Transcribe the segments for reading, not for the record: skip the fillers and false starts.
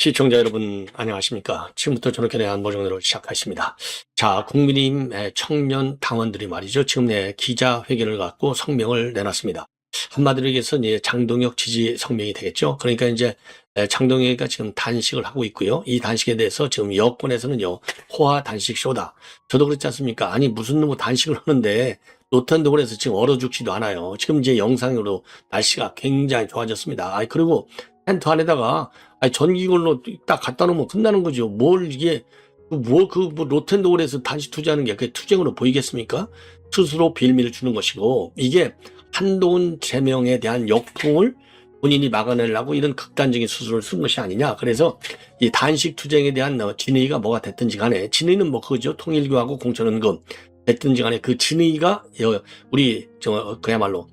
시청자 여러분 안녕하십니까. 지금부터 저녁에 대한 모종으로 시작하겠습니다. 자, 국민의힘 청년 당원들이 말이죠. 지금 기자회견을 갖고 성명을 내놨습니다. 한마디로 얘기해서 이제 장동혁 지지 성명이 되겠죠. 그러니까 이제 장동혁이가 지금 단식을 하고 있고요. 이 단식에 대해서 지금 여권에서는요, 호화 단식 쇼다. 저도 그렇지 않습니까? 아니 무슨 뭐 단식을 하는데 노탄동원에서 지금 얼어 죽지도 않아요. 지금 이제 영상으로 날씨가 굉장히 좋아졌습니다. 그리고 텐트 안에다가 전기걸로 딱 갖다 놓으면 끝나는 거죠. 뭘 이게 뭐 로텐도홀에서 단식 투자하는 게 그게 투쟁으로 보이겠습니까? 스스로 빌미를 주는 것이고, 이게 한동훈 제명에 대한 역풍을 본인이 막아내려고 이런 극단적인 수술을 쓴 것이 아니냐. 그래서 이 단식 투쟁에 대한 진의가 뭐가 됐든지 간에, 진의는 뭐 그거죠. 통일교하고 공천원금 됐든지 간에 그 진의가 우리 그야말로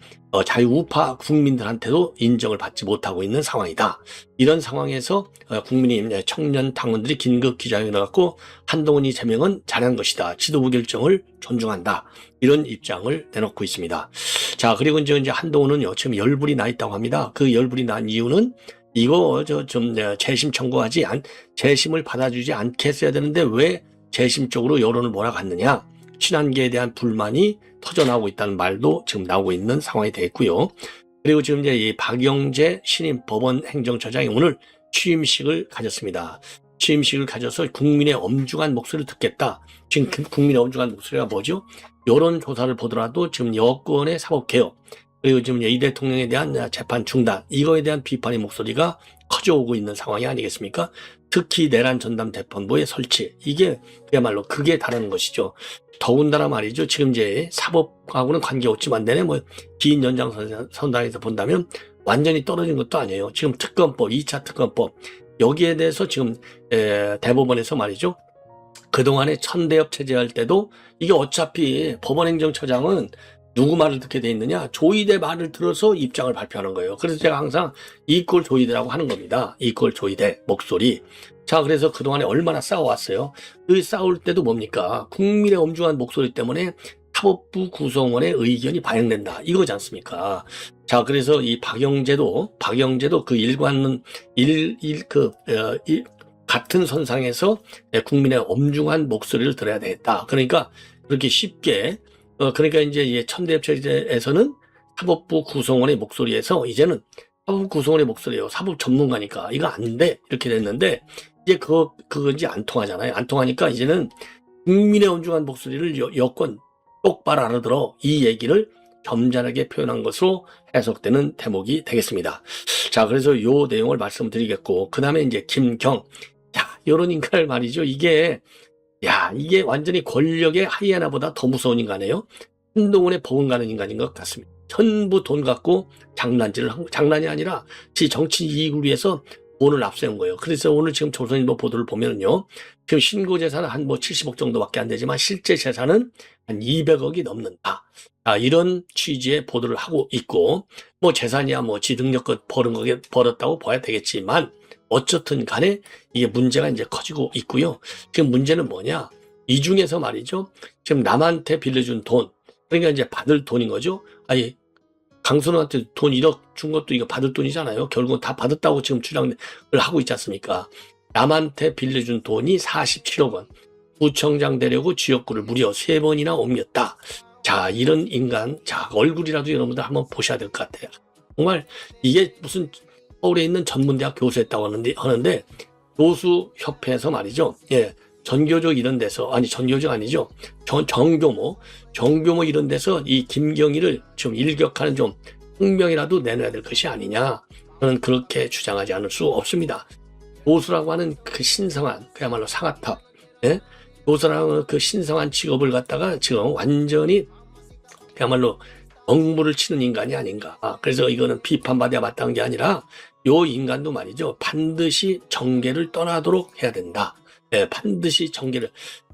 자유우파 국민들한테도 인정을 받지 못하고 있는 상황이다. 이런 상황에서 국민의힘 청년 당원들이 긴급 기자회견을 갖고 한동훈이 제명은 잘한 것이다. 지도부 결정을 존중한다. 이런 입장을 내놓고 있습니다. 자, 그리고 이제 한동훈은요, 지금 열불이 나 있다고 합니다. 그 열불이 난 이유는 이거 재심 청구하지 재심을 받아주지 않겠어야 되는데 왜 재심 쪽으로 여론을 몰아갔느냐. 친한계에 대한 불만이 터져나오고 있다는 말도 지금 나오고 있는 상황이 되겠고요. 그리고 지금 이제 이 박영재 신임 법원 행정처장이 오늘 취임식을 가졌습니다. 취임식을 가져서 국민의 엄중한 목소리를 듣겠다. 지금 국민의 엄중한 목소리가 뭐죠? 여론조사를 보더라도 지금 여권의 사법개혁, 그리고 지금 이 대통령에 대한 재판 중단, 이거에 대한 비판의 목소리가 커져오고 있는 상황이 아니겠습니까? 특히 내란 전담 재판부의 설치, 이게 그야말로 극에 달하는 것이죠. 더군다나 말이죠. 지금 이제 사법하고는 관계없지만 내내 긴 연장선상에서 본다면 완전히 떨어진 것도 아니에요. 지금 특검법, 2차 특검법, 여기에 대해서 지금 대법원에서 말이죠. 그동안에 천대엽 체제할 때도 이게 어차피 법원행정처장은 누구 말을 듣게 돼 있느냐? 조이대 말을 들어서 입장을 발표하는 거예요. 그래서 제가 항상 이꼴 조이대라고 하는 겁니다. 이꼴 조이대 목소리. 자, 그래서 그동안에 얼마나 싸워왔어요. 그 싸울 때도 뭡니까? 국민의 엄중한 목소리 때문에 사법부 구성원의 의견이 반영된다. 이거지 않습니까? 자, 그래서 이 박영재도 그 같은 선상에서 국민의 엄중한 목소리를 들어야 되겠다. 그러니까 그렇게 쉽게 그러니까 이제 천대협체제에서는 사법부 구성원의 목소리에서 이제는 사법 구성원의 목소리예요. 사법 전문가니까 이거 안 돼. 이렇게 됐는데 이제 그거 이제 안 통하잖아요. 안 통하니까 이제는 국민의 엄중한 목소리를 여권 똑바로 알아들어 이 얘기를 점잖하게 표현한 것으로 해석되는 대목이 되겠습니다. 자, 그래서 요 내용을 말씀드리겠고, 그 다음에 이제 김경. 자, 요런 인간을 말이죠. 이게 완전히 권력의 하이에나보다 더 무서운 인간이에요. 한동훈의 버금가는 인간인 것 같습니다. 전부 돈 갖고 장난질을 한 거, 장난이 아니라 지 정치 이익을 위해서 돈을 앞세운 거예요. 그래서 오늘 지금 조선일보 보도를 보면요, 지금 신고 재산은 한 70억 정도밖에 안 되지만 실제 재산은 한 200억이 넘는다. 이런 취지의 보도를 하고 있고, 재산이야 지 능력껏 벌었다고 봐야 되겠지만, 어쨌든 간에 이게 문제가 이제 커지고 있고요. 지금 문제는 뭐냐? 이 중에서 말이죠. 지금 남한테 빌려준 돈, 그러니까 이제 받을 돈인 거죠. 강선호한테 돈 1억 준 것도 이거 받을 돈이잖아요. 결국은 다 받았다고 지금 주장을 하고 있지 않습니까? 남한테 빌려준 돈이 47억 원. 구청장 되려고 지역구를 무려 3번이나 옮겼다. 자, 이런 인간, 자, 얼굴이라도 여러분들 한번 보셔야 될 것 같아요. 정말 이게 무슨 서울에 있는 전문대학 교수했다고 하는데 교수협회에서 말이죠. 전교조 이런 데서, 전교조 아니죠. 정교모 이런 데서 이 김경희를 좀 일격하는 좀 성명이라도 내놔야 될 것이 아니냐. 저는 그렇게 주장하지 않을 수 없습니다. 교수라고 하는 그 신성한, 그야말로 상아탑, 교수라고 하는 그 신성한 직업을 갖다가 지금 완전히 그야말로 억무를 치는 인간이 아닌가. 그래서 이거는 비판받아야 마땅한 게 아니라 요 인간도 말이죠. 반드시 정계를 떠나도록 해야 된다. 반드시 정계를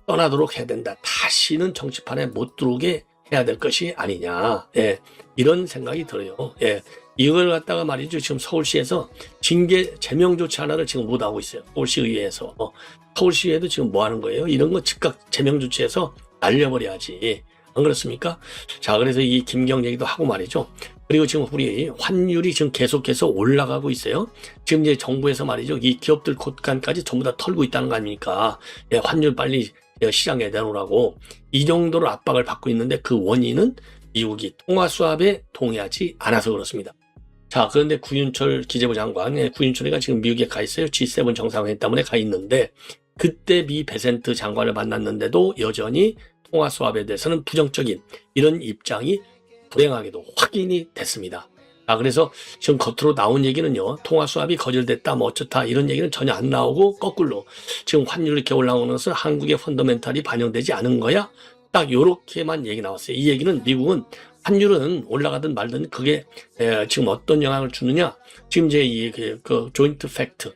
떠나도록 해야 된다. 다시는 정치판에 못 들어오게 해야 될 것이 아니냐. 이런 생각이 들어요. 이걸 갖다가 말이죠. 지금 서울시에서 징계 제명 조치 하나를 지금 못하고 있어요. 서울시의회에서. 서울시의회도 지금 뭐 하는 거예요? 이런 거 즉각 제명 조치해서 날려버려야지. 안 그렇습니까? 자, 그래서 이 김경 얘기도 하고 말이죠. 그리고 지금 우리 환율이 지금 계속해서 올라가고 있어요. 지금 이제 정부에서 말이죠. 이 기업들 곳간까지 전부 다 털고 있다는 거 아닙니까? 예, 환율 빨리 시장에 내놓으라고. 이 정도로 압박을 받고 있는데 그 원인은 미국이 통화 수합에 동의하지 않아서 그렇습니다. 자, 그런데 구윤철 기재부 장관, 구윤철이가 지금 미국에 가 있어요. G7 정상회담에 가 있는데 그때 미 베센트 장관을 만났는데도 여전히 통화 수합에 대해서는 부정적인 이런 입장이 불행하게도 확인이 됐습니다. 그래서 지금 겉으로 나온 얘기는요, 통화 수합이 거절됐다, 뭐 어쩌다 이런 얘기는 전혀 안 나오고 거꾸로 지금 환율이 이렇게 올라오는 것은 한국의 펀더멘탈이 반영되지 않은 거야? 딱 요렇게만 얘기 나왔어요. 이 얘기는 미국은 환율은 올라가든 말든 그게 지금 어떤 영향을 주느냐? 지금 이제 그 조인트 팩트,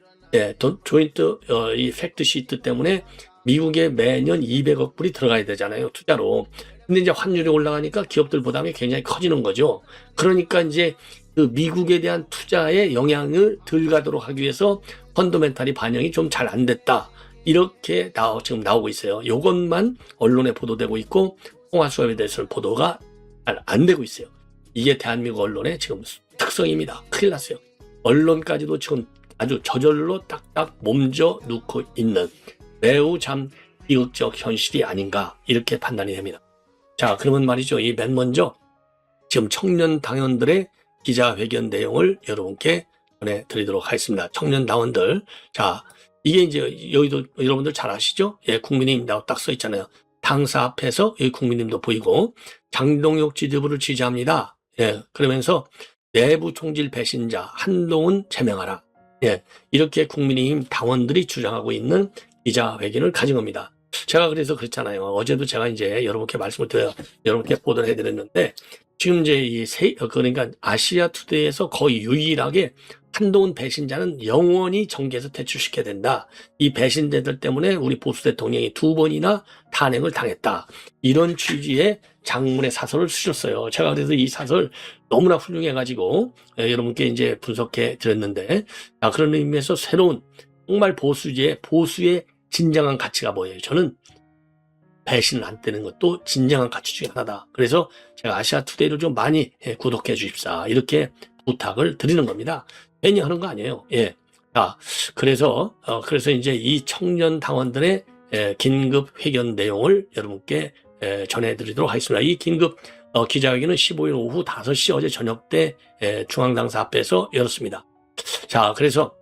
조인트 이 팩트 시트 때문에 미국에 매년 200억 불이 들어가야 되잖아요, 투자로. 근데 이제 환율이 올라가니까 기업들 부담이 굉장히 커지는 거죠. 그러니까 이제 그 미국에 대한 투자에 영향을 덜 가도록 하기 위해서 펀더멘탈이 반영이 좀 잘 안 됐다. 이렇게 지금 나오고 있어요. 이것만 언론에 보도되고 있고 통화 수합에 대해서는 보도가 잘 안 되고 있어요. 이게 대한민국 언론의 지금 특성입니다. 큰일 났어요. 언론까지도 지금 아주 저절로 딱딱 몸져 놓고 있는 매우 참 비극적 현실이 아닌가 이렇게 판단이 됩니다. 자, 그러면 말이죠. 이 맨 먼저 지금 청년 당원들의 기자회견 내용을 여러분께 전해드리도록 하겠습니다. 청년 당원들. 자, 이게 이제 여기도 여러분들 잘 아시죠? 예, 국민의힘이라고 딱 써 있잖아요. 당사 앞에서 여기 국민의힘도 보이고 장동혁 지도부를 지지합니다. 예, 그러면서 내부 총질 배신자 한동훈 제명하라. 예, 이렇게 국민의힘 당원들이 주장하고 있는 기자회견을 가진 겁니다. 제가 그래서 그랬잖아요. 어제도 제가 이제 여러분께 말씀을 드려요. 여러분께 보도를 해드렸는데, 지금 이제 그러니까 아시아 투데이에서 거의 유일하게 한동훈 배신자는 영원히 정계에서 퇴출시켜야 된다. 이 배신자들 때문에 우리 보수 대통령이 2번이나 탄핵을 당했다. 이런 취지의 장문의 사설을 쓰셨어요. 제가 그래서 이 사설 너무나 훌륭해가지고 여러분께 이제 분석해 드렸는데, 그런 의미에서 새로운 정말 보수의 진정한 가치가 뭐예요? 저는 배신을 안 떼는 것도 진정한 가치 중에 하나다. 그래서 제가 아시아 투데이를 좀 많이 구독해 주십사. 이렇게 부탁을 드리는 겁니다. 괜히 하는 거 아니에요. 예. 그래서 이제 이 청년 당원들의 긴급 회견 내용을 여러분께 전해드리도록 하겠습니다. 이 긴급 기자회견은 15일 오후 5시 어제 저녁 때 중앙당사 앞에서 열었습니다. 자, 그래서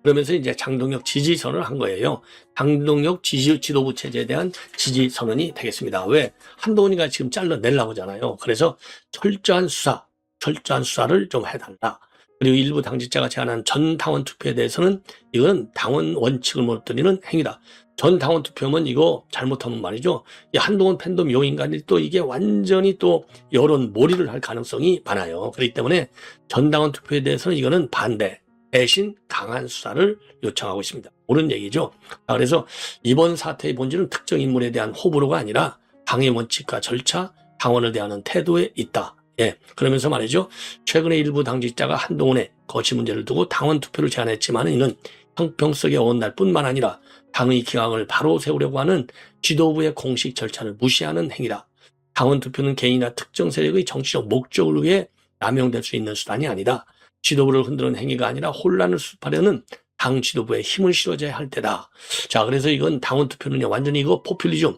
그러면서 이제 장동혁 지지선언을 한 거예요. 장동혁 지도부 체제에 대한 지지선언이 되겠습니다. 왜? 한동훈이가 지금 잘라내려고 하잖아요. 그래서 철저한 수사를 좀 해달라. 그리고 일부 당직자가 제안한 전 당원 투표에 대해서는 이건 당원 원칙을 무너뜨리는 행위다. 전 당원 투표면 이거 잘못하면 말이죠. 이 한동훈 팬덤 요인간이 또 이게 완전히 또 여론 몰이를 할 가능성이 많아요. 그렇기 때문에 전 당원 투표에 대해서는 이거는 반대, 대신 강한 수사를 요청하고 있습니다. 옳은 얘기죠. 그래서 이번 사태의 본질은 특정 인물에 대한 호불호가 아니라 당의 원칙과 절차, 당원을 대하는 태도에 있다. 예, 그러면서 말이죠. 최근에 일부 당직자가 한동훈의 거취 문제를 두고 당원 투표를 제안했지만 이는 형평성에 어긋날 뿐만 아니라 당의 기강을 바로 세우려고 하는 지도부의 공식 절차를 무시하는 행위다. 당원 투표는 개인이나 특정 세력의 정치적 목적을 위해 남용될 수 있는 수단이 아니다. 지도부를 흔드는 행위가 아니라 혼란을 수습하려는 당 지도부에 힘을 실어줘야 할 때다. 자, 그래서 이건 당원 투표는요, 완전히 이거 포퓰리즘,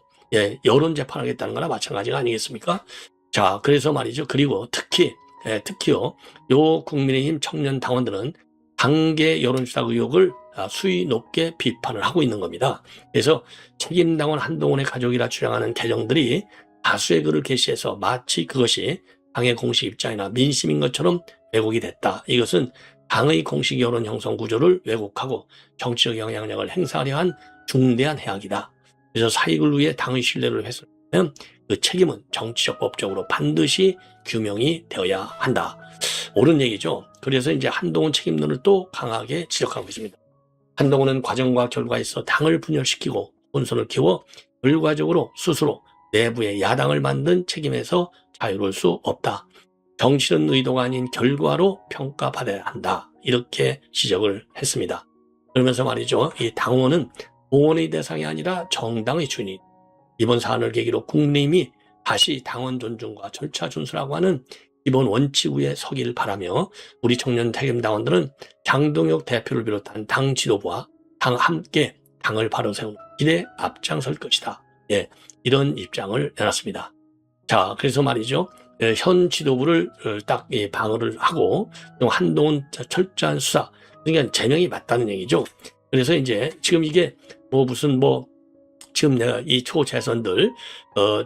여론 재판하겠다는 거나 마찬가지가 아니겠습니까? 자, 그래서 말이죠. 그리고 특히요, 요 국민의힘 청년 당원들은 당계 여론조사 의혹을 수위 높게 비판을 하고 있는 겁니다. 그래서 책임당원 한동훈의 가족이라 주장하는 계정들이 다수의 글을 게시해서 마치 그것이 당의 공식 입장이나 민심인 것처럼 왜곡이 됐다. 이것은 당의 공식 여론 형성 구조를 왜곡하고 정치적 영향력을 행사하려 한 중대한 해악이다. 그래서 사익을 위해 당의 신뢰를 훼손하면 그 책임은 정치적 법적으로 반드시 규명이 되어야 한다. 옳은 얘기죠. 그래서 이제 한동훈 책임론을 또 강하게 지적하고 있습니다. 한동훈은 과정과 결과에서 당을 분열시키고 혼선을 키워 결과적으로 스스로 내부의 야당을 만든 책임에서 자유로울 수 없다. 정치는 의도가 아닌 결과로 평가받아야 한다. 이렇게 지적을 했습니다. 그러면서 말이죠. 이 당원은 공원의 대상이 아니라 정당의 주인이다. 이번 사안을 계기로 국민의힘이 다시 당원 존중과 절차 준수라고 하는 기본 원칙 위에 서기를 바라며 우리 청년 책임당원들은 장동혁 대표를 비롯한 당 지도부와 당 함께 당을 바로 세우는 길에 앞장설 것이다. 예, 이런 입장을 내놨습니다. 자, 그래서 말이죠. 현 지도부를 딱 방어를 하고 한동훈 철저한 수사, 그러니까 제명이 맞다는 얘기죠. 그래서 이제 지금 이게 지금 내가 이 초재선들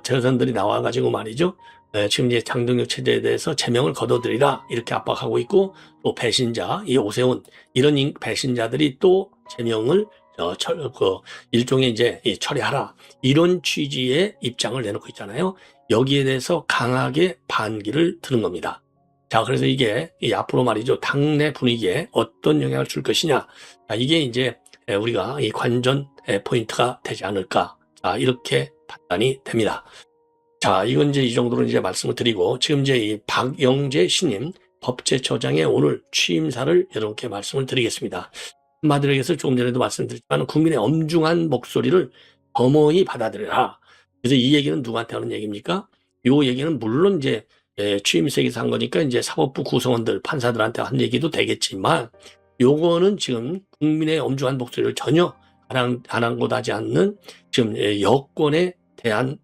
재선들이 나와가지고 말이죠. 지금 이제 장동혁 체제에 대해서 제명을 거둬들이라 이렇게 압박하고 있고, 또 배신자 이 오세훈 이런 배신자들이 또 제명을 일종의 이제 처리하라 이런 취지의 입장을 내놓고 있잖아요. 여기에 대해서 강하게 반기를 드는 겁니다. 자, 그래서 이게 앞으로 말이죠. 당내 분위기에 어떤 영향을 줄 것이냐. 자, 이게 이제 우리가 이 관전 포인트가 되지 않을까. 자, 이렇게 판단이 됩니다. 자, 이건 이제 이 정도로 이제 말씀을 드리고, 지금 이제 이 박영재 신임 법제처장의 오늘 취임사를 여러분께 말씀을 드리겠습니다. 한마디로 해서 조금 전에도 말씀드렸지만 국민의 엄중한 목소리를 겸허히 받아들여라. 그래서 이 얘기는 누구한테 하는 얘기입니까? 이 얘기는 물론 이제 취임식에서 한 거니까 이제 사법부 구성원들, 판사들한테 한 얘기도 되겠지만, 요거는 지금 국민의 엄중한 목소리를 전혀 아랑곳하지 않는 지금 여권에 대한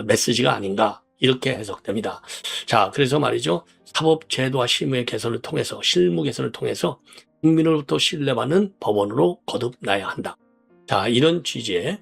메시지가 아닌가 이렇게 해석됩니다. 자, 그래서 말이죠. 사법제도와 실무의 개선을 통해서, 실무 개선을 통해서 국민으로부터 신뢰받는 법원으로 거듭나야 한다. 자, 이런 취지의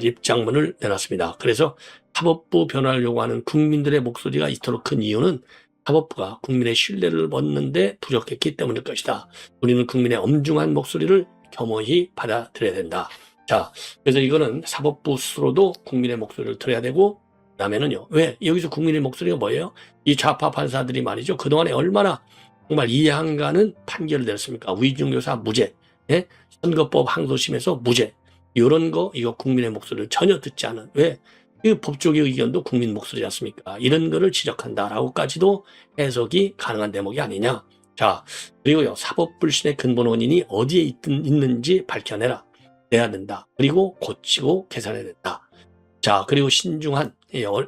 입장문을 내놨습니다. 그래서 사법부 변화를 요구하는 국민들의 목소리가 이토록 큰 이유는 사법부가 국민의 신뢰를 얻는데 부족했기 때문일 것이다. 우리는 국민의 엄중한 목소리를 겸허히 받아들여야 된다. 자, 그래서 이거는 사법부 스스로도 국민의 목소리를 들어야 되고, 그다음에는요. 왜? 여기서 국민의 목소리가 뭐예요? 이 좌파 판사들이 말이죠. 그동안에 얼마나 정말 이해 안 가는 판결을 내렸습니까? 위중교사 무죄, 예? 선거법 항소심에서 무죄. 이런 거, 이거 국민의 목소리를 전혀 듣지 않은. 왜? 이 법조계 의견도 국민 목소리지 않습니까? 이런 거를 지적한다라고까지도 해석이 가능한 대목이 아니냐. 자, 그리고요. 사법 불신의 근본 원인이 어디에 있는지 밝혀내라. 내야 된다. 그리고 고치고 개선해야 된다. 자, 그리고 신중한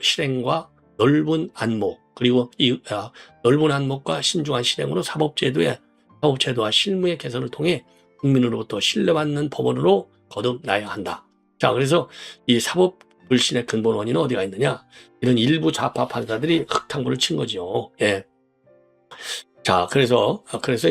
실행과 넓은 안목, 그리고 이 넓은 안목과 신중한 실행으로 사법제도와 실무의 개선을 통해 국민으로부터 신뢰받는 법원으로 거듭나야 한다. 자, 그래서 이 사법 불신의 근본 원인은 어디가 있느냐? 이런 일부 좌파 판사들이 흙탕물을 친 거죠. 예. 자, 그래서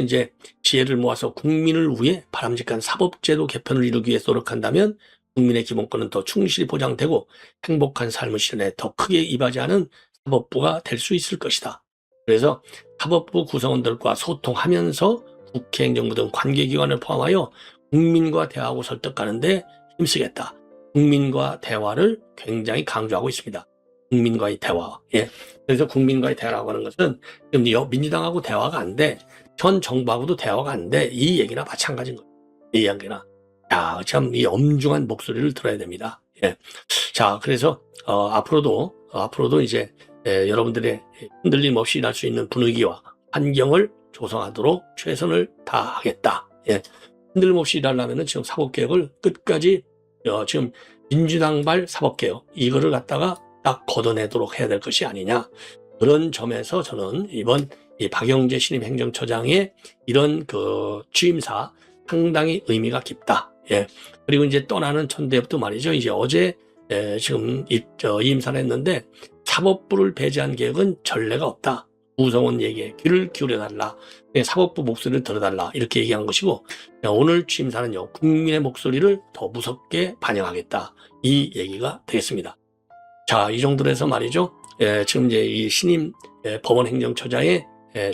이제 지혜를 모아서 국민을 위해 바람직한 사법제도 개편을 이루기 위해 노력한다면 국민의 기본권은 더 충실히 보장되고 행복한 삶을 실현에 더 크게 이바지하는 사법부가 될 수 있을 것이다. 그래서 사법부 구성원들과 소통하면서 국회, 행정부 등 관계기관을 포함하여 국민과 대화하고 설득하는 데 힘쓰겠다. 국민과 대화를 굉장히 강조하고 있습니다. 국민과의 대화. 예. 그래서 국민과의 대화라고 하는 것은 지금 민주당하고 대화가 안 돼. 현 정부하고도 대화가 안 돼. 이 얘기나 마찬가지인 거예요. 이 얘기나. 야, 참 이 엄중한 목소리를 들어야 됩니다. 예. 자, 그래서 앞으로도 이제 여러분들의 흔들림 없이 일할 수 있는 분위기와 환경을 조성하도록 최선을 다하겠다. 예. 흔들림 없이 일하려면은 지금 사법개혁을 끝까지 지금 민주당발 사법개혁 이거를 갖다가 딱 걷어내도록 해야 될 것이 아니냐. 그런 점에서 저는 이번 이 박영재 신임 행정처장의 이런 취임사 상당히 의미가 깊다. 예. 그리고 이제 떠나는 천대엽도 말이죠. 이제 어제 지금 임사를 했는데 사법부를 배제한 개혁은 전례가 없다. 구성원 얘기에 귀를 기울여달라. 사법부 목소리를 들어달라. 이렇게 얘기한 것이고, 오늘 취임사는요. 국민의 목소리를 더 무섭게 반영하겠다. 이 얘기가 되겠습니다. 자, 이 정도로 해서 말이죠. 지금 이제 이 신임 법원 행정처장의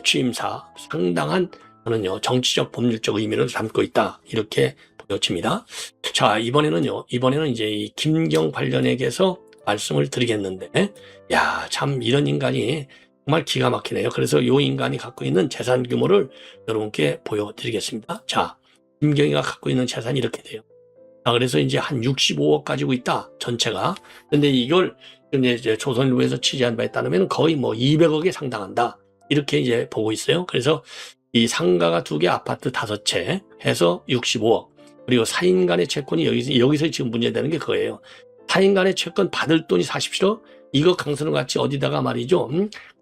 취임사 상당한 저는요. 정치적 법률적 의미를 담고 있다. 이렇게 보여집니다. 자, 이번에는 이제 이 김경 관련에게서 말씀을 드리겠는데, 야, 참 이런 인간이 정말 기가 막히네요. 그래서 이 인간이 갖고 있는 재산 규모를 여러분께 보여드리겠습니다. 자, 김경희가 갖고 있는 재산이 이렇게 돼요. 자, 그래서 이제 한 65억 가지고 있다, 전체가. 근데 이걸 이제 조선일보에서 취재한 바에 따르면 거의 200억에 상당한다. 이렇게 이제 보고 있어요. 그래서 이 상가가 2개, 아파트 5채 해서 65억. 그리고 사인 간의 채권이 여기서 지금 문제되는 게 그거예요. 하인간의 채권 받을 돈이 47억? 이거 강선우 같이 어디다가 말이죠.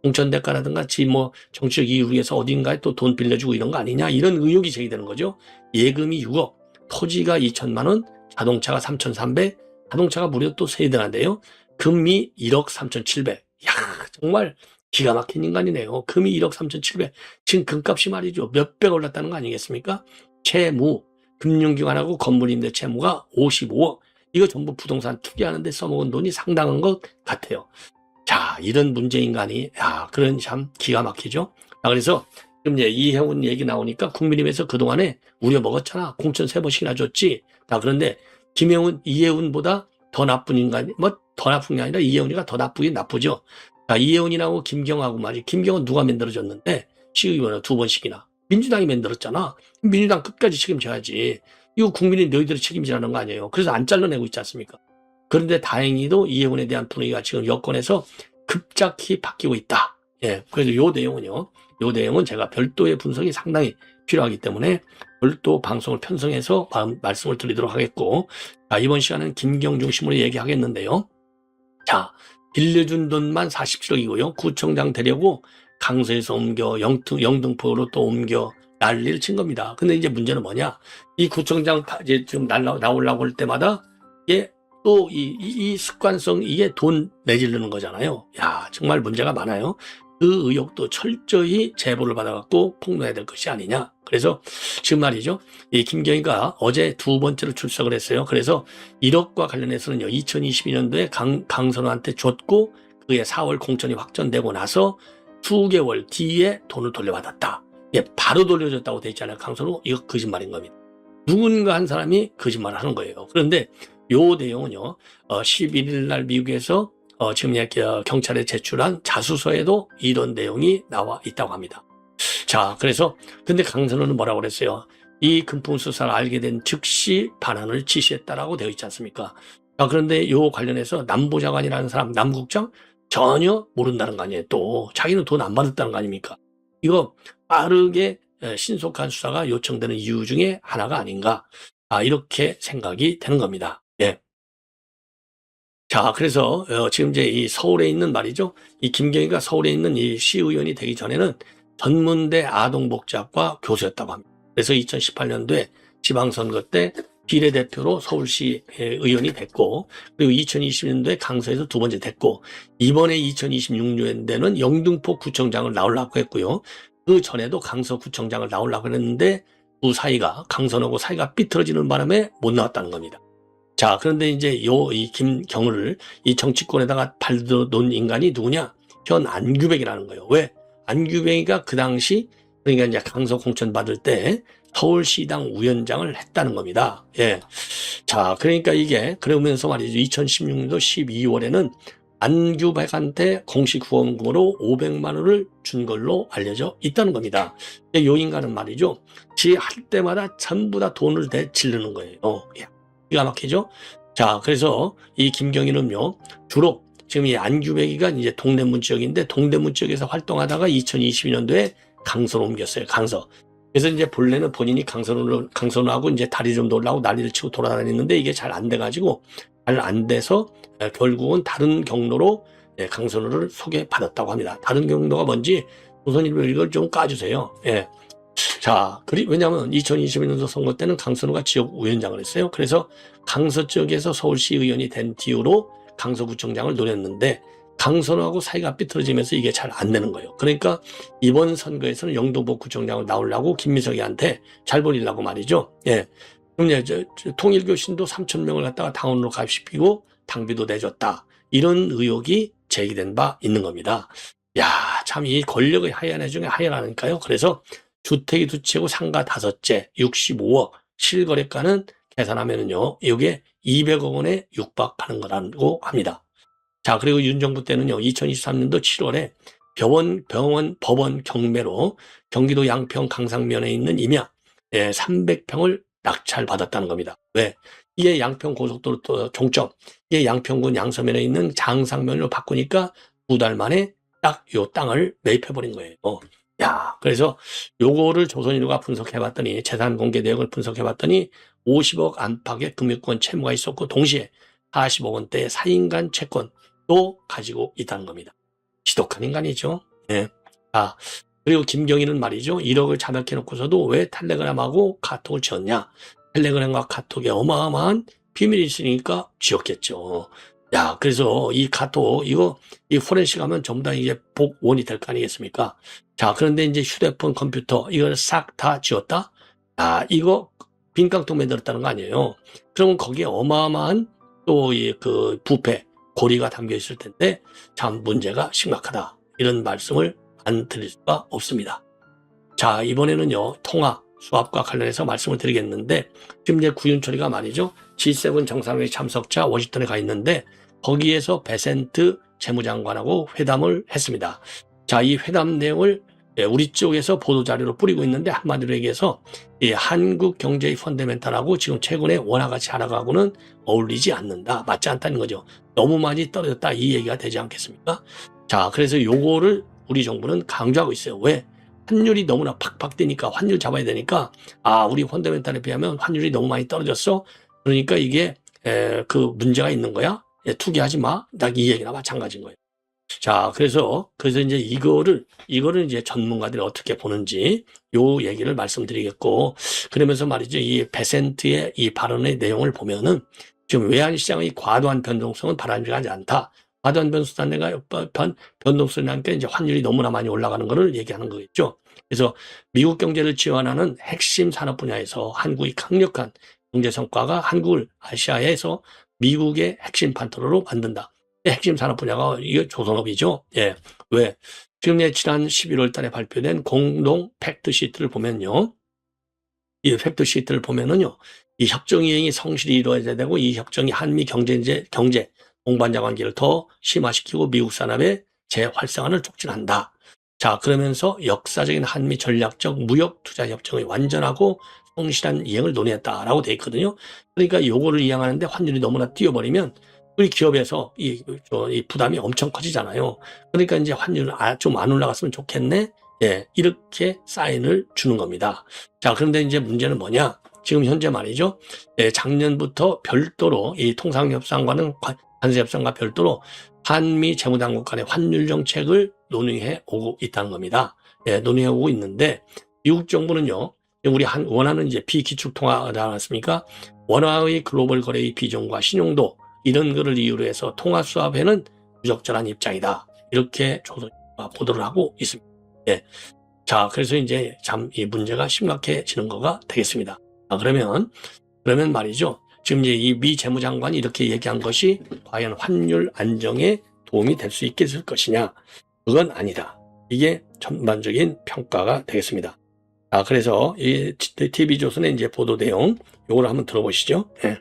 공천대가라든가 뭐 정치적 이유를 위해서 어딘가에 또 돈 빌려주고 이런 거 아니냐, 이런 의혹이 제기되는 거죠. 예금이 6억, 토지가 2천만 원, 자동차가 3,300, 자동차가 무려 또 3대나인데요. 금이 1억 3,700. 야, 정말 기가 막힌 인간이네요. 금이 1억 3,700. 지금 금값이 말이죠. 몇백 올랐다는 거 아니겠습니까? 채무, 금융기관하고 건물임대 채무가 55억. 이거 전부 부동산 투기하는데 써먹은 돈이 상당한 것 같아요. 자, 이런 문제인간이, 그런 참 기가 막히죠. 그래서 지금 이제 이혜원 얘기 나오니까 국민의힘에서 그동안에 우려 먹었잖아. 공천 3번씩이나 줬지. 그런데 이혜훈보다 더 나쁜 인간이, 더 나쁜 게 아니라 이혜훈이가 더 나쁘긴 나쁘죠. 이혜훈이라고 김경하고 말이지. 김경은 누가 만들어줬는데 시의원을 2번씩이나. 민주당이 만들었잖아. 민주당 끝까지 책임져야지. 이거 국민이 너희들이 책임지라는 거 아니에요. 그래서 안 잘라내고 있지 않습니까? 그런데 다행히도 이혜훈에 대한 분위기가 지금 여권에서 급작히 바뀌고 있다. 예, 그래서 요 내용은 제가 별도의 분석이 상당히 필요하기 때문에 별도 방송을 편성해서 말씀을 드리도록 하겠고, 이번 시간은 김경 중심으로 얘기하겠는데요. 자, 빌려준 돈만 47억이고요. 구청장 되려고 강서에서 옮겨 영등포로 또 옮겨 난리를 친 겁니다. 근데 이제 문제는 뭐냐? 이 구청장 이제 지금 나오려고 할 때마다 이게 또 이 습관성, 이게 돈 내지르는 거잖아요. 야, 정말 문제가 많아요. 그 의혹도 철저히 제보를 받아갖고 폭로해야 될 것이 아니냐. 그래서 지금 말이죠. 이 김경희가 어제 2번째로 출석을 했어요. 그래서 1억과 관련해서는요, 2022년도에 강선우한테 줬고, 그게 4월 공천이 확정되고 나서 수개월 뒤에 돈을 돌려받았다. 예, 바로 돌려줬다고 돼 있잖아요. 강선우. 이거 거짓말인 겁니다. 누군가 한 사람이 거짓말을 하는 거예요. 그런데 요 내용은요, 11일 날 미국에서 지금 경찰에 제출한 자수서에도 이런 내용이 나와 있다고 합니다. 자, 그래서 근데 강선우는 뭐라고 그랬어요? 이 금품 수사를 알게 된 즉시 반환을 지시했다라고 되어 있지 않습니까? 그런데 요 관련해서 남부장관이라는 사람, 남국장 전혀 모른다는 거 아니에요. 또 자기는 돈 안 받았다는 거 아닙니까? 이거 빠르게 신속한 수사가 요청되는 이유 중에 하나가 아닌가, 이렇게 생각이 되는 겁니다. 예. 자, 그래서 지금 이제 이 서울에 있는 말이죠. 이 김경희가 서울에 있는 이 시의원이 되기 전에는 전문대 아동복지학과 교수였다고 합니다. 그래서 2018년도에 지방선거 때 비례대표로 서울시 의원이 됐고, 그리고 2020년도에 강서에서 2번째 됐고, 이번에 2026년대는 영등포 구청장을 나오려고 했고요. 그 전에도 강서구청장을 나오려고 했는데 그 사이가, 강선하고 사이가 삐뚤어지는 바람에 못 나왔다는 겁니다. 자, 그런데 이제 이 김경을 이 정치권에다가 발려놓은 인간이 누구냐? 현 안규백이라는 거예요. 왜? 안규백이가 그 당시, 그러니까 이제 강서 공천 받을 때 서울시당 위원장을 했다는 겁니다. 예. 자, 그러니까 이게, 그러면서 말이죠. 2016년도 12월에는 안규백한테 공식 후원금으로 500만 원을 준 걸로 알려져 있다는 겁니다. 요 인간은 말이죠. 지 할 때마다 전부 다 돈을 지르는 거예요. 예. 기가 막히죠? 자, 그래서 이 김경희는요, 주로 지금 이 안규백이가 이제 동대문 지역인데, 동대문 지역에서 활동하다가 2022년도에 강서로 옮겼어요. 강서. 그래서 이제 본래는 본인이 강선우하고 이제 다리 좀 놀라고 난리를 치고 돌아다녔는데 이게 잘 안 돼가지고, 잘 안 돼서 결국은 다른 경로로 강선우를 소개받았다고 합니다. 다른 경로가 뭔지 조선일보 이걸 좀 까주세요. 예. 자, 왜냐하면 2021년도 선거 때는 강선우가 지역 위원장을 했어요. 그래서 강서 지역에서 서울시 의원이 된 뒤로 강서구청장을 노렸는데 강선우하고 사이가 삐뚤어지면서 이게 잘 안 되는 거예요. 그러니까 이번 선거에서는 영등포 구청장을 나오려고 김미석이한테 잘 벌이려고 말이죠. 예. 그럼 이제 통일교신도 3,000명을 갖다가 당원으로 가입시키고 당비도 내줬다. 이런 의혹이 제기된 바 있는 겁니다. 야, 참 이 권력의 하야회 중에 하야라니까요. 그래서 주택이 2채고 상가 5채, 65억, 실거래가는 계산하면은요, 이게 200억 원에 육박하는 거라고 합니다. 자, 그리고 윤 정부 때는요, 2023년도 7월에 법원 경매로 경기도 양평 강상면에 있는 임야 300평을 낙찰받았다는 겁니다. 왜? 이게 양평 고속도로 또 종점, 이게 양평군 양서면에 있는 장상면으로 바꾸니까 2달 만에 딱 요 땅을 매입해버린 거예요. 야, 그래서 요거를 조선일보가 분석해봤더니, 재산 공개 내역을 분석해봤더니 50억 안팎의 금융권 채무가 있었고, 동시에 40억 원대의 사인간 채권도 가지고 있다는 겁니다. 지독한 인간이죠. 예. 아, 그리고 김경희는 말이죠. 1억을 자백해 놓고서도 왜 텔레그램하고 카톡을 지었냐. 텔레그램과 카톡에 어마어마한 비밀이 있으니까 지었겠죠. 야, 그래서 이 카톡, 이 포렌식 하면 전부 다 이제 복원이 될 거 아니겠습니까? 자, 그런데 이제 휴대폰, 컴퓨터, 이걸 싹 다 지웠다? 아, 이거 빈깡통 만들었다는 거 아니에요. 그러면 거기에 어마어마한 또 그 부패, 고리가 담겨 있을 텐데 참 문제가 심각하다. 이런 말씀을 안 드릴 수가 없습니다. 자, 이번에는요, 통화, 수합과 관련해서 말씀을 드리겠는데, 지금 이제 구윤철이가 말이죠, G7 정상회의 참석자 워싱턴에 가 있는데, 거기에서 베센트 재무장관하고 회담을 했습니다. 자, 이 회담 내용을 우리 쪽에서 보도자료로 뿌리고 있는데, 한마디로 얘기해서, 이 한국 경제의 펀더멘탈하고 지금 최근에 원화가 자라가고는 어울리지 않는다. 맞지 않다는 거죠. 너무 많이 떨어졌다. 이 얘기가 되지 않겠습니까? 자, 그래서 요거를 우리 정부는 강조하고 있어요. 왜? 환율이 너무나 팍팍 뛰니까 환율 잡아야 되니까 우리 펀더멘탈에 비하면 환율이 너무 많이 떨어졌어. 그러니까 이게 그 문제가 있는 거야. 투기하지 마. 딱 이 얘기나 마찬가지인 거예요. 자, 그래서 이제 이거를 이제 전문가들이 어떻게 보는지 요 얘기를 말씀드리겠고, 그러면서 말이죠. 이 베센트의 이 발언의 내용을 보면은 지금 외환시장의 과도한 변동성은 바람직하지 않다. 과도한 변동성이라니까 이제 환율이 너무나 많이 올라가는 것을 얘기하는 거겠죠. 그래서 미국 경제를 지원하는 핵심 산업 분야에서 한국의 강력한 경제 성과가 한국을 아시아에서 미국의 핵심 판도로 만든다. 핵심 산업 분야가 이게 조선업이죠. 예. 왜? 지금 지난 11월 달에 발표된 공동 팩트 시트를 보면요. 이 팩트 시트를 보면은요. 이 협정 이행이 성실히 이루어져야 되고, 이 협정이 한미 경제 동반자 관계를 더 심화시키고 미국 산업의 재활성화를 촉진한다. 자, 그러면서 역사적인 한미 전략적 무역 투자 협정의 완전하고 성실한 이행을 논의했다라고 돼 있거든요. 그러니까 요거를 이행하는데 환율이 너무나 뛰어버리면 우리 기업에서 이 부담이 엄청 커지잖아요. 그러니까 이제 환율 좀 안 올라갔으면 좋겠네. 예, 이렇게 사인을 주는 겁니다. 자, 그런데 이제 문제는 뭐냐? 지금 현재 말이죠. 예, 작년부터 별도로 이 통상협상과는 관세협상과 별도로 한미 재무당국 간의 환율 정책을 논의해 오고 있다는 겁니다. 예, 논의해 오고 있는데 미국 정부는요. 우리 원화는 이제 비기축통화지 않았습니까? 원화의 글로벌 거래의 비중과 신용도 이런 거를 이유로 해서 통화 수합에는 부적절한 입장이다. 이렇게 조선일보가 보도를 하고 있습니다. 예. 자, 그래서 이제 참 이 문제가 심각해지는 거가 되겠습니다. 그러면 말이죠. 지금 이제 이 미 재무장관이 이렇게 얘기한 것이 과연 환율 안정에 도움이 될 수 있겠을 것이냐? 그건 아니다. 이게 전반적인 평가가 되겠습니다. 그래서 이 TV조선의 이제 보도 내용 요걸 한번 들어보시죠. 예.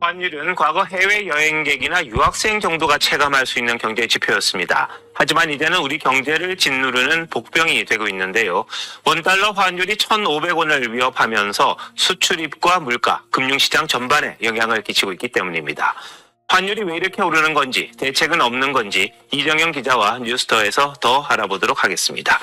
환율은 과거 해외 여행객이나 유학생 정도가 체감할 수 있는 경제 지표였습니다. 하지만 이제는 우리 경제를 짓누르는 복병이 되고 있는데요. 원달러 환율이 1,500원을 위협하면서 수출입과 물가, 금융시장 전반에 영향을 끼치고 있기 때문입니다. 환율이 왜 이렇게 오르는 건지, 대책은 없는 건지 이정영 기자와 뉴스터에서 더 알아보도록 하겠습니다.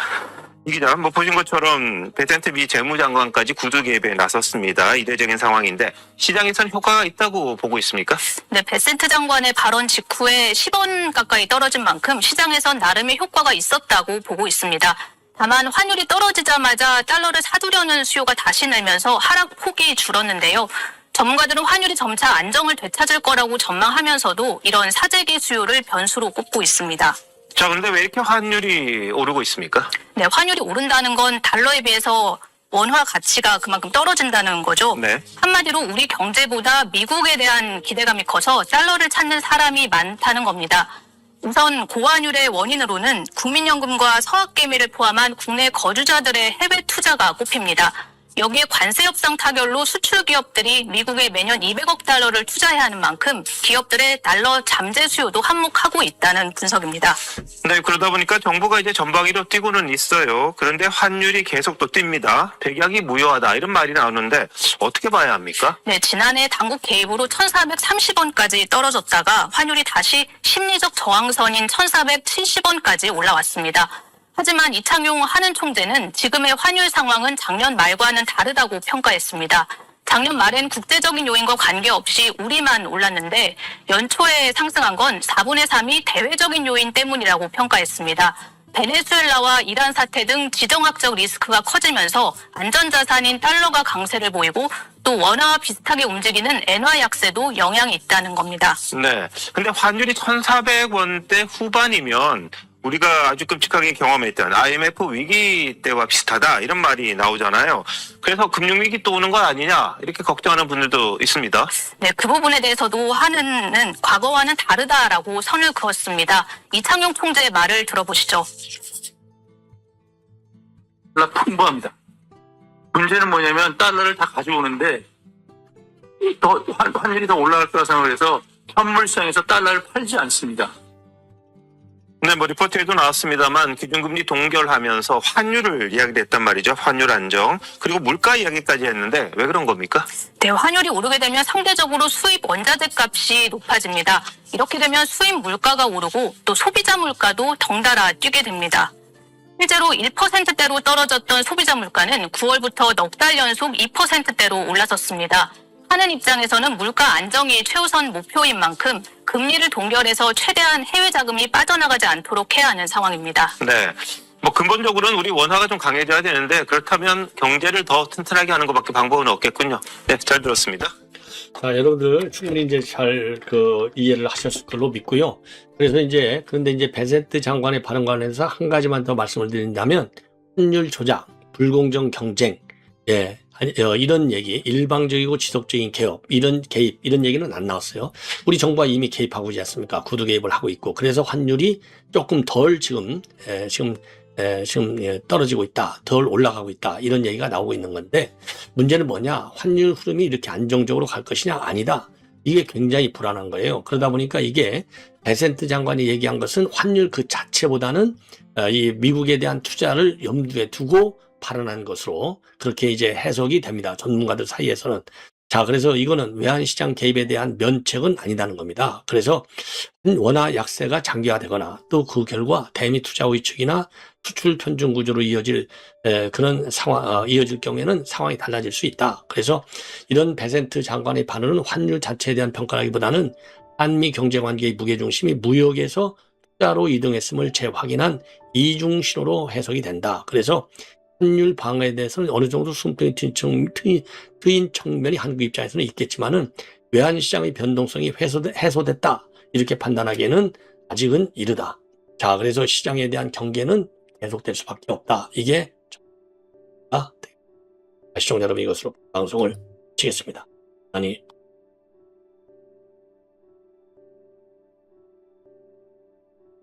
이 기자, 보신 것처럼 베센트 미 재무장관까지 구두 개입에 나섰습니다. 이례적인 상황인데 시장에서는 효과가 있다고 보고 있습니까? 네, 베센트 장관의 발언 직후에 10원 가까이 떨어진 만큼 시장에선 나름의 효과가 있었다고 보고 있습니다. 다만 환율이 떨어지자마자 달러를 사두려는 수요가 다시 늘면서 하락폭이 줄었는데요. 전문가들은 환율이 점차 안정을 되찾을 거라고 전망하면서도 이런 사재기 수요를 변수로 꼽고 있습니다. 자, 그런데 왜 이렇게 환율이 오르고 있습니까? 네, 환율이 오른다는 건 달러에 비해서 원화 가치가 그만큼 떨어진다는 거죠. 네. 한마디로 우리 경제보다 미국에 대한 기대감이 커서 달러를 찾는 사람이 많다는 겁니다. 우선 고환율의 원인으로는 국민연금과 서학개미를 포함한 국내 거주자들의 해외 투자가 꼽힙니다. 여기에 관세 협상 타결로 수출 기업들이 미국에 매년 200억 달러를 투자해야 하는 만큼 기업들의 달러 잠재 수요도 한몫하고 있다는 분석입니다. 네, 그러다 보니까 정부가 이제 전방위로 뛰고는 있어요. 그런데 환율이 계속 또 뜁니다. 백약이 무효하다 이런 말이 나오는데 어떻게 봐야 합니까? 네, 지난해 당국 개입으로 1,430원까지 떨어졌다가 환율이 다시 심리적 저항선인 1,470원까지 올라왔습니다. 하지만 이창용 한은 총재는 지금의 환율 상황은 작년 말과는 다르다고 평가했습니다. 작년 말엔 국제적인 요인과 관계없이 우리만 올랐는데 연초에 상승한 건 4분의 3이 대외적인 요인 때문이라고 평가했습니다. 베네수엘라와 이란 사태 등 지정학적 리스크가 커지면서 안전자산인 달러가 강세를 보이고 또 원화와 비슷하게 움직이는 엔화 약세도 영향이 있다는 겁니다. 네. 근데 환율이 1,400원대 후반이면 우리가 아주 끔찍하게 경험했던 IMF 위기 때와 비슷하다 이런 말이 나오잖아요. 그래서 금융위기 또 오는 거 아니냐 이렇게 걱정하는 분들도 있습니다. 네, 그 부분에 대해서도 한은은 과거와는 다르다라고 선을 그었습니다. 이창용 총재의 말을 들어보시죠. 풍부합니다. 문제는 뭐냐면 달러를 다 가져오는데 환율이 더 올라갈 거라 생각해서 현물 시장에서 달러를 팔지 않습니다. 네, 리포트에도 나왔습니다만 기준금리 동결하면서 환율을 이야기했단 말이죠. 환율 안정. 그리고 물가 이야기까지 했는데 왜 그런 겁니까? 네, 환율이 오르게 되면 상대적으로 수입 원자재 값이 높아집니다. 이렇게 되면 수입 물가가 오르고 또 소비자 물가도 덩달아 뛰게 됩니다. 실제로 1%대로 떨어졌던 소비자 물가는 9월부터 넉 달 연속 2%대로 올라섰습니다. 하는 입장에서는 물가 안정이 최우선 목표인 만큼 금리를 동결해서 최대한 해외 자금이 빠져나가지 않도록 해야 하는 상황입니다. 네. 근본적으로는 우리 원화가 좀 강해져야 되는데 그렇다면 경제를 더 튼튼하게 하는 것밖에 방법은 없겠군요. 네, 잘 들었습니다. 자, 여러분들 충분히 이제 잘 이해를 하셨을 걸로 믿고요. 그래서 그런데 베센트 장관의 발언 관련해서 한 가지만 더 말씀을 드린다면 환율 조작, 불공정 경쟁, 이런 얘기, 일방적이고 지속적인 개입, 이런 얘기는 안 나왔어요. 우리 정부가 이미 개입하고 있지 않습니까? 구두 개입을 하고 있고, 그래서 환율이 조금 덜 지금 떨어지고 있다, 덜 올라가고 있다, 이런 얘기가 나오고 있는 건데, 문제는 뭐냐? 환율 흐름이 이렇게 안정적으로 갈 것이냐? 아니다. 이게 굉장히 불안한 거예요. 그러다 보니까 이게 베센트 장관이 얘기한 것은 환율 그 자체보다는 이 미국에 대한 투자를 염두에 두고 발언한 것으로 그렇게 해석이 됩니다. 전문가들 사이에서는. 자, 그래서 이거는 외환시장 개입에 대한 면책은 아니다는 겁니다. 그래서 원화 약세가 장기화되거나 또 그 결과 대미 투자 위축이나 수출 편중 구조로 이어질 그런 상황, 이어질 경우에는 상황이 달라질 수 있다. 그래서 이런 베센트 장관의 발언은 환율 자체에 대한 평가라기보다는 한미 경제 관계의 무게중심이 무역에서 투자로 이동했음을 재확인한 이중 신호로 해석이 된다. 그래서 환율 방어에 대해서는 어느 정도 숨통이 트인 측면이 한국 입장에서는 있겠지만은 외환시장의 변동성이 해소됐다. 이렇게 판단하기에는 아직은 이르다. 자, 그래서 시장에 대한 경계는 계속될 수밖에 없다. 이게 시청자 여러분, 이것으로 방송을 마치겠습니다. 아니.